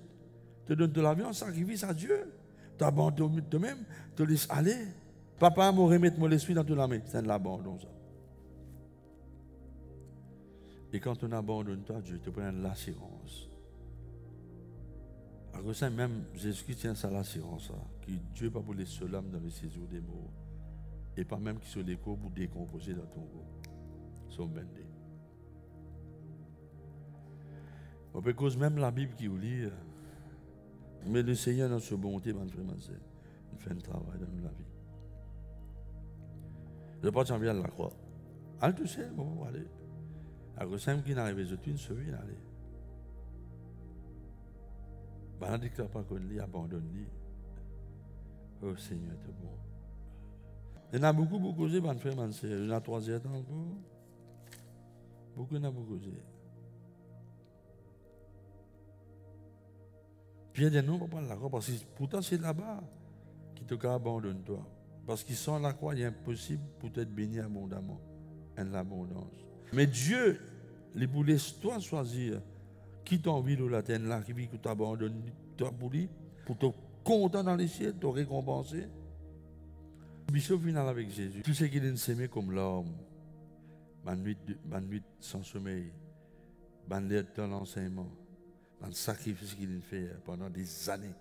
Tu donnes de la vie en sacrifice à Dieu. Tu abandonnes toi-même, tu laisses aller. Papa m'a remis mon esprit dans la main. C'est de l'abandon, ça. Et quand on abandonne toi, Dieu te prend l'assurance. Alors ça, même Jésus-Christ tient ça l'assurance, que Dieu n'est pas pour les seuls âmes dans le séjour des morts. Et pas même qui sont les corps pour décomposer dans ton corps. Ils sont bendés. On peut cause même la Bible qui vous lit. Mais le Seigneur, dans sa bonté, il fait un travail dans la vie. Je ne peux pas envie à la croix. Allez, tu sais, bon, allez. Alors, c'est qui n'arrive pas, une semaine, allez. Ben, on ne déclare pas qu'on l'y abandonne. Oh Seigneur, c'est bon. Il y en a beaucoup, beaucoup, c'est bon, frère, il y en a 3 heures encore. Beaucoup, il y en a beaucoup. Puis, des noms, on ne parle pas de la croix, parce que pourtant, c'est là-bas qui te abandonne, toi. Parce qu'ils sont la croix, il est impossible pour être béni abondamment. En l'abondance. Mais Dieu, il vous laisse toi choisir qui t'a envie de la terre là, qui t'abandonne, toi pour te content dans les cieux, te récompenser. Bishop final avec Jésus. Tout ce qu'il a semé comme l'homme, ma nuit sans sommeil, ma lettre dans l'enseignement, le sacrifice qu'il a fait pendant des années.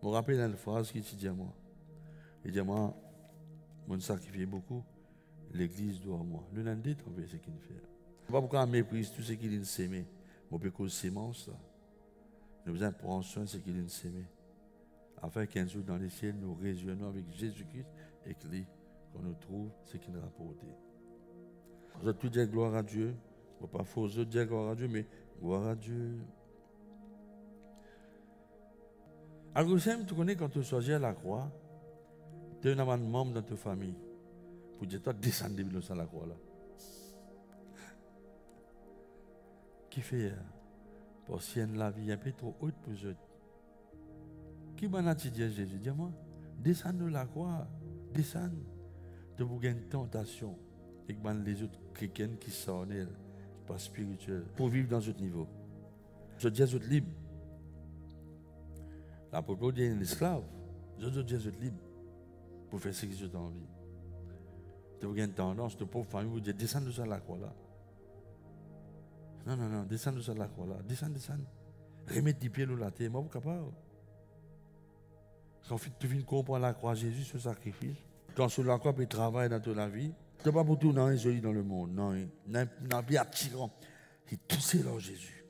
Je me rappelle une phrase qu'il dit à moi. Il dit à moi, je sacrifié beaucoup, l'église doit à moi. Le lundi, tu vois ce qu'il fait. Pas pourquoi on méprise tout ce qu'il a semé. Mais parce que sémence, nous besoin de prendre soin de ce qu'il a semé. Afin qu'un jour dans les ciels, nous résonnons avec Jésus-Christ et qu'on nous trouve ce qu'il nous a apporté. Je tout dire gloire à Dieu. Je ne peux pas forcer de dire gloire à Dieu, mais gloire à Dieu. Alors, tu connais quand tu choisis à la croix, tu es un membre dans ta famille. Pour dire, toi, descendre de la croix là. Qui fait parce qu'il y a la vie un peu trop haute pour eux. Qui m'a dit à Jésus? Dis-moi, descends de la croix, descends. De vous gagner une tentation. Et que les autres chrétiens qui sont pas spirituels, pour vivre dans ce niveau. Je dis à eux libres. La propos dit l'esclave. Je dis à eux libres. Pour faire ce que j'ai envie. De vous gagner une tendance, de pauvres familles, vous dites, descends de la croix là. Non, descends de la croix là. Descends. Remettre des pieds dans la terre, moi, vous capable. Quand tu viens comprendre la croix, Jésus, ce sacrifice. Quand sur la croix, tu travailles dans toute la vie. Tu n'es pas pour tout joli dans le monde. Non, non, bien attirant. C'est tout c'est là, Jésus.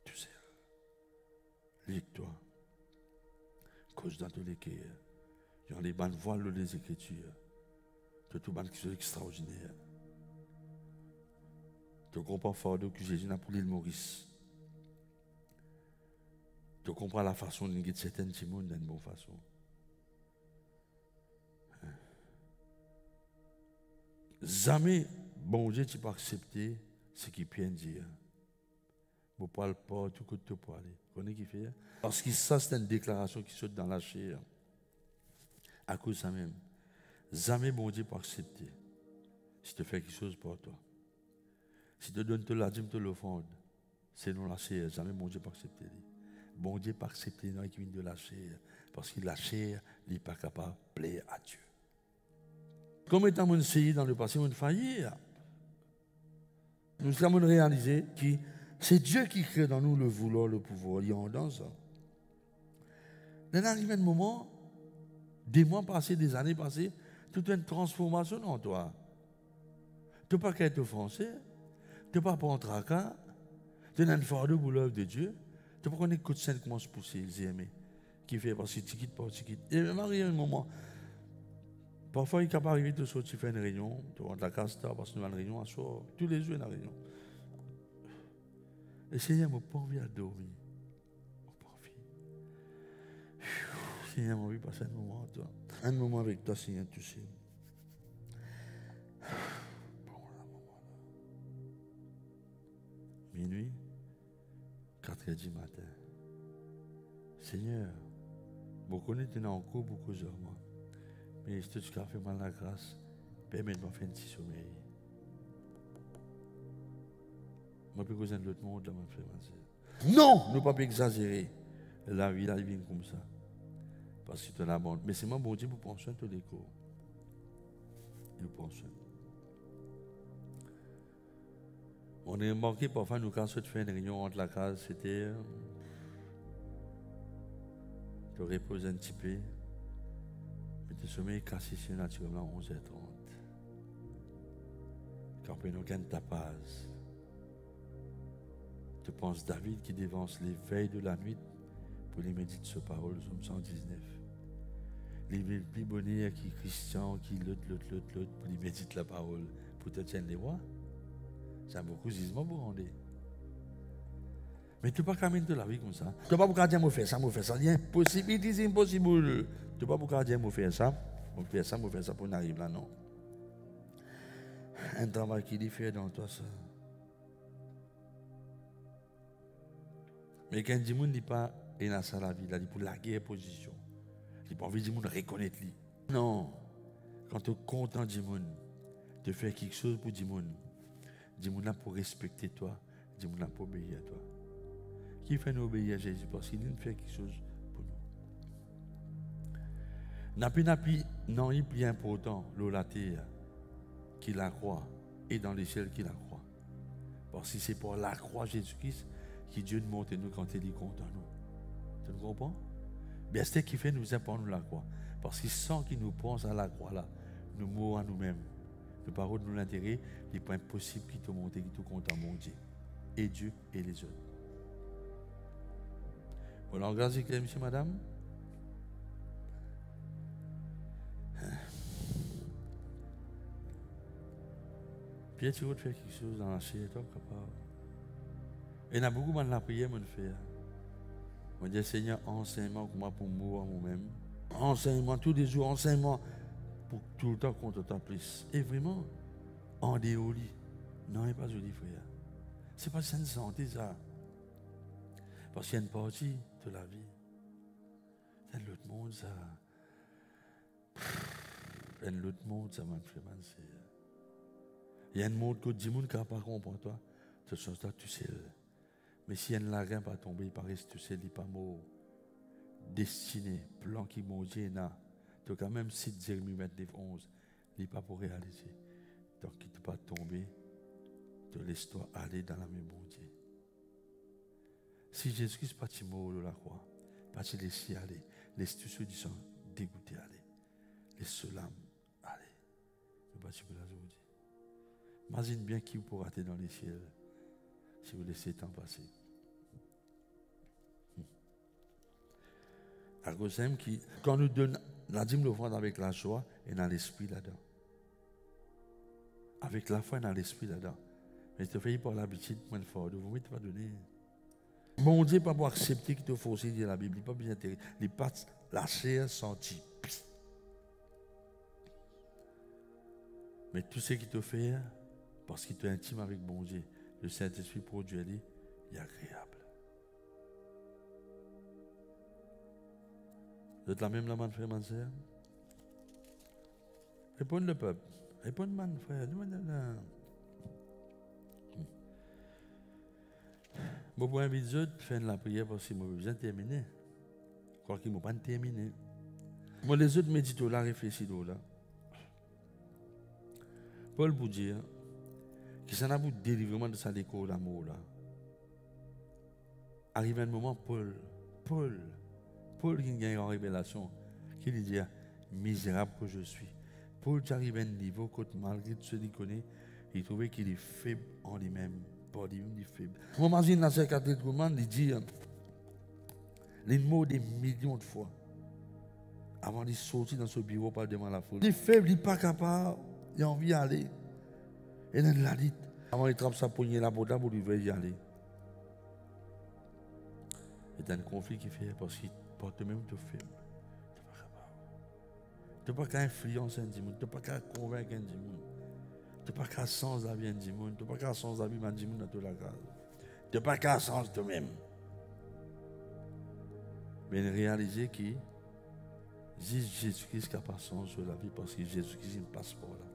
Tout c'est là. Lis-toi. Cause dans tous les cœurs. Il y a les bandes voiles des Écritures. De tout bandes qui sont extraordinaires. Tu comprends fort que Jésus n'a pour l'île Maurice. Tu comprends la façon de guider certaines Timon d'une bonne façon. Jamais, bon Dieu, tu peux accepter ce qu'il peut dire. Je ne parle pas tout que tu peux aller. Vous connaissez qui fait? Parce que ça, c'est une déclaration qui saute dans la chair. À cause de ça même. Jamais, bon Dieu, peut accepter si tu fais quelque chose pour toi. Si tu donnes la dîme, tu le fonds. C'est non la chair. Jamais, bon Dieu, peut accepter. Bon Dieu, peut accepter non qui vient de la chair. Parce que la chair n'est pas capable de plaire à Dieu. Comme étant mon essayé dans le passé, on faillit. Nous avons réalisé que c'est Dieu qui crée dans nous le vouloir, le pouvoir. Il y a dans ça. Il arrive un moment, des mois passés, des années passées, toute une transformation en toi. Tu n'es pas qu'être français, tu n'es pas pour un tracas, tu es une fardeau pour l'œuvre de Dieu, tu n'es pas connaître que le Saint commence à pousser, qui fait parce que tu quittes pas, tu quittes. Et même arrive un moment, parfois il est capable d'arriver de sortir faire une réunion, tu rentres la casse-tard parce que nous avons une réunion à soir, tous les jours une réunion. Et Seigneur, je n'ai pas envie de dormir. Je n'ai pas envie. Seigneur, j'ai envie de passer un moment avec toi. Un moment avec toi, Seigneur, tu sais. Minuit, 4 heures du matin. Seigneur, je connais que tu es en cours pour cause de moi. Mais si tu as fait mal la grâce, permets-moi de faire un petit sommeil. Je peux causer de l'autre monde, là, mon frère, ma soeur. Non, ne pas exagérer. La vie, elle vient comme ça. Parce que tu as la bande. Mais c'est moi, bon Dieu, pour prendre soin de tous les corps. Il prend soin. On a remarqué parfois, nous, quand on fait une réunion entre la case, c'était. Tu reposes un petit peu. Mais tu sommeil cassé sur naturellement à 11h30. Quand on n'a aucun tapage. Tu penses David qui dévance les veilles de la nuit pour les méditer ce parole, Somme 119. Les plus bonheurs qui Christian, qui l'autre, pour les méditer la parole, pour te tenir les rois. C'est un beaucoup gisement pour rendre. Mais tu ne peux pas caminer de la vie comme ça. Tu ne peux pas dire, moi faire ça, moi faire ça. Il y a impossible, c'est impossible. Tu ne peux pas dire, moi faire ça, moi faire ça pour n'arriver là, non. Un travail qui est fait dans toi, ça. Mais quand dit monde n'est pas dans ça la vie, là, il pour la guerre position. Il pas envie de monde reconnaître lui. Non. Quand tu es content du monde, de faire quelque chose pour du monde là pour respecter toi, du monde là pour obéir à toi. Qui fait nous obéir à Jésus parce qu'il fait quelque chose pour nous. Napi, non, il est plus important, la terre, qui la croit, et dans les ciels qui la croit. Parce que c'est pour la croix Jésus-Christ qui Dieu nous montre nous quand il est content nous. Tu me comprends? Bien, c'est ce qui fait nous apprendre nous la croix. Parce que sans qu'il nous pense à la croix là, nous mourons à nous-mêmes. Nous parlons de nous l'intérêt, il n'est pas impossible qu'il te montre, qu'il te content mon Dieu. Et Dieu et les autres. Voilà, grâce à monsieur, madame. Puis tu veux faire quelque chose dans la chair, toi, capable. Et il y a beaucoup de la prière, mon frère. On dit, Seigneur, enseigne-moi pour mourir moi-même. Enseignement, tous les jours, enseignement pour tout le temps qu'on t'entend plus. Et vraiment, en dehors, non, il n'est pas joli, frère. Ce n'est pas saine santé, ça. Parce qu'il y a une partie de la vie. C'est l'autre monde, ça. C'est l'autre monde, ça, mon frère. Il y a un monde que du monde qui n'a pas compris, toi. Tu sens ça, tu sais. Mais si un larin pas tomber, il paraît que tu sais, il n'est pas mort. Destiné, plan qui m'ont dit, tu as quand même 6 Jérémie 29:11, il n'est pas pour réaliser. Donc, il ne peut pas tomber, te laisse-toi aller dans la main de bon Dieu. Si Jésus-Christ n'est pas mort de la croix, pas te laisser aller, laisse tous ceux qui sont dégoûtés aller, laisse ceux-là aller. Ne pas te la aujourd'hui. Imagine bien qui vous pourra être dans les ciels si vous laissez le temps passer. À cause qui, quand nous donnons la dîme l'offrande avec la joie et dans l'esprit là-dedans. Avec la foi et dans l'esprit là-dedans. Mais tu fais par l'habitude, moins fort, de vous mettre pas donner. Mon Dieu, pas pour accepter qu'il te force dire la Bible, il n'est pas bien intéressé. Les pattes, la chair sentie. Mais tout ce qu'il te fait, parce qu'il est intime avec mon Dieu, le Saint-Esprit produit, il est agréable. Vous êtes la même la main, frère, ma soeur? Réponds le peuple. Réponds, man, frère. Bon, pour inviter les autres, faire la prière parce qu'ils m'ont besoin de terminer. Quoi qu'ils ne m'ont pas terminé. Moi, les autres méditent là, réfléchissent là. Paul pour dire que ça n'a pas de délivrement de sa déco l'amour là. Arrive un moment, Paul qui gagne en révélation, qui lui dit misérable que je suis. Paul qui arrive à un niveau que malgré tout ce qu'il connaît, il trouvait qu'il est faible en lui-même. Paul il est faible. Moi, imagine dans cette catégorie, il dit les mots des millions de fois avant de sortir dans ce bureau par devant la foule. Il est faible, il n'est pas capable, il a envie d'aller. Et là, il l'a dit. Avant, il trappe sa poignée là pour lui veut y aller. C'est un conflit qui fait parce qu'il porte même te faible. Tu n'es pas capable. Tu n'es pas qu'à influencer un monde. Tu n'es pas qu'à convaincre un monde. Tu n'es pas qu'à sens la vie un monde. Tu n'es pas qu'à sens la vie un monde dans toute la grâce. Tu n'es pas qu'à sens toi-même. mais réaliser que Jésus-Christ qui a passé sur la vie parce que Jésus-Christ est un passeport là.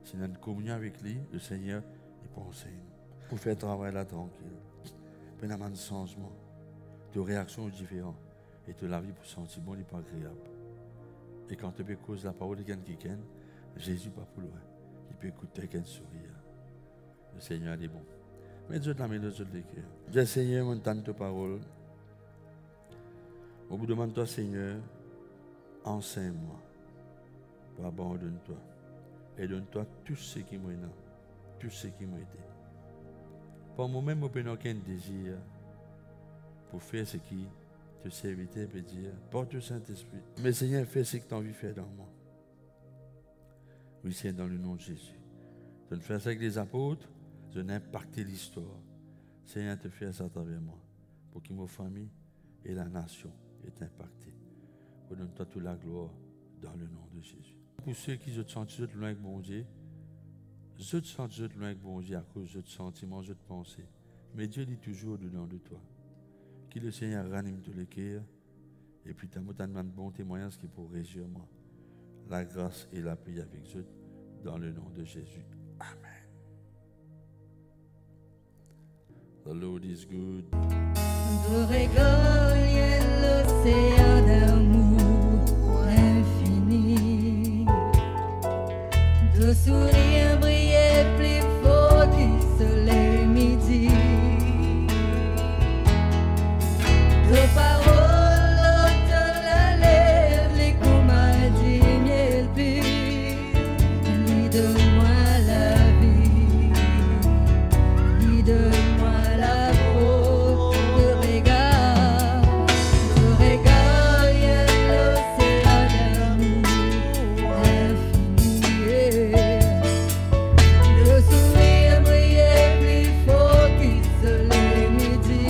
C'est dans une communion avec lui, le Seigneur, il peut enseigner. Pour faire travail là tranquille. Pour avoir un changement. De réaction différente. Et de la vie pour sentir bon et pas agréable. Et quand tu peux causer la parole de quelqu'un, Jésus pas pour loin. Il peut écouter quelqu'un sourire. Le Seigneur est bon. Mais Dieu l'a mis dans le cœur. Dieu Seigneur, on entend ta parole. On vous demande toi, Seigneur, enseigne-moi. Abandonne-toi. Et donne-toi tout ce qui m'a aidé. Tout ce qui m'a aidé. Pour moi-même, je n'ai aucun désir pour faire ce qui te serviteur peut dire. Porte le Saint-Esprit. Mais Seigneur, fais ce que tu as envie de faire dans moi. Oui, c'est dans le nom de Jésus. Je ne fais ça avec les apôtres, je n'ai impacté l'histoire. Seigneur, te fais ça à travers moi. Pour que ma famille et la nation est impactée. Donne-toi toute la gloire dans le nom de Jésus. Pour ceux qui se sentent loin avec mon Dieu, je te sens loin avec mon Dieu à cause de sentiments, de pensées. Mais Dieu dit toujours dedans de toi. Que le Seigneur ranime tous les cœurs. Et puis, tu as un bon témoignage qui pour réagir moi. La grâce et la paix avec Dieu dans le nom de Jésus. Amen. The Lord is good. De régaler l'océan d'amour infini, de sourire briller plus fort que soleil midi, de paroles de la lèvre, les comadis miel pur, lis de moi la vie, lis de moi la faute de regard, y a l'océan d'amour infini. Le sourire brillait plus fort que soleil midi.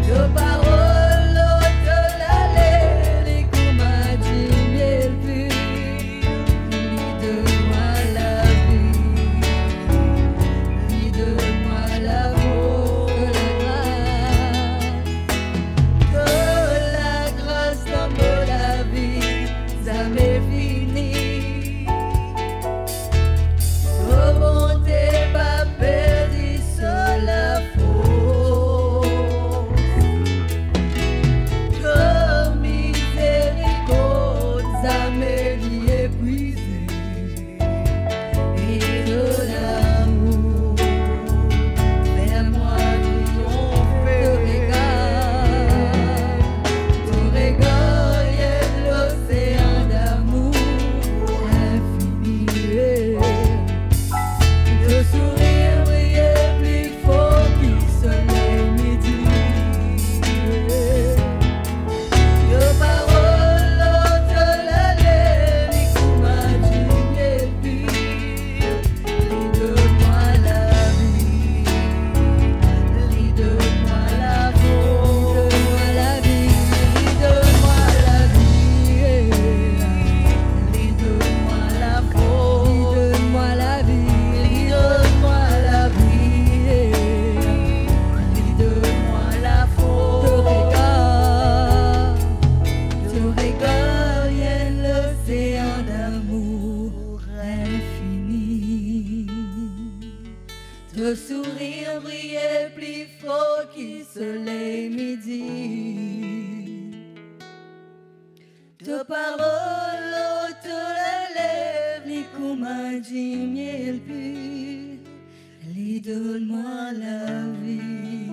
De paroles de la lèvre, les comadis miel pur, lis de moi la vie, lis de moi la faute de la grâce dans la vie, ça m'est fini. Oh bonté, pas perdu sur la faute. Comme miséricorde, ça m'est épuisé. Et de l'amour, fais-moi triompher de regard, y a l'océan d'amour infini. De sourire briller plus fort que soleil midi. De paroles de la lèvre, les comadis miel pur, lis de moi la vie, lis de moi la faute, lis de moi la vie, lis de moi la faute, lis de moi la vie, lis de moi la vie, lis de moi la faute. De regard, y a l'océan d'amour infini. De sourire brillait plus fort que soleil midi. De paroles de la lèvre, les comadis miel pur, lis de moi la vie.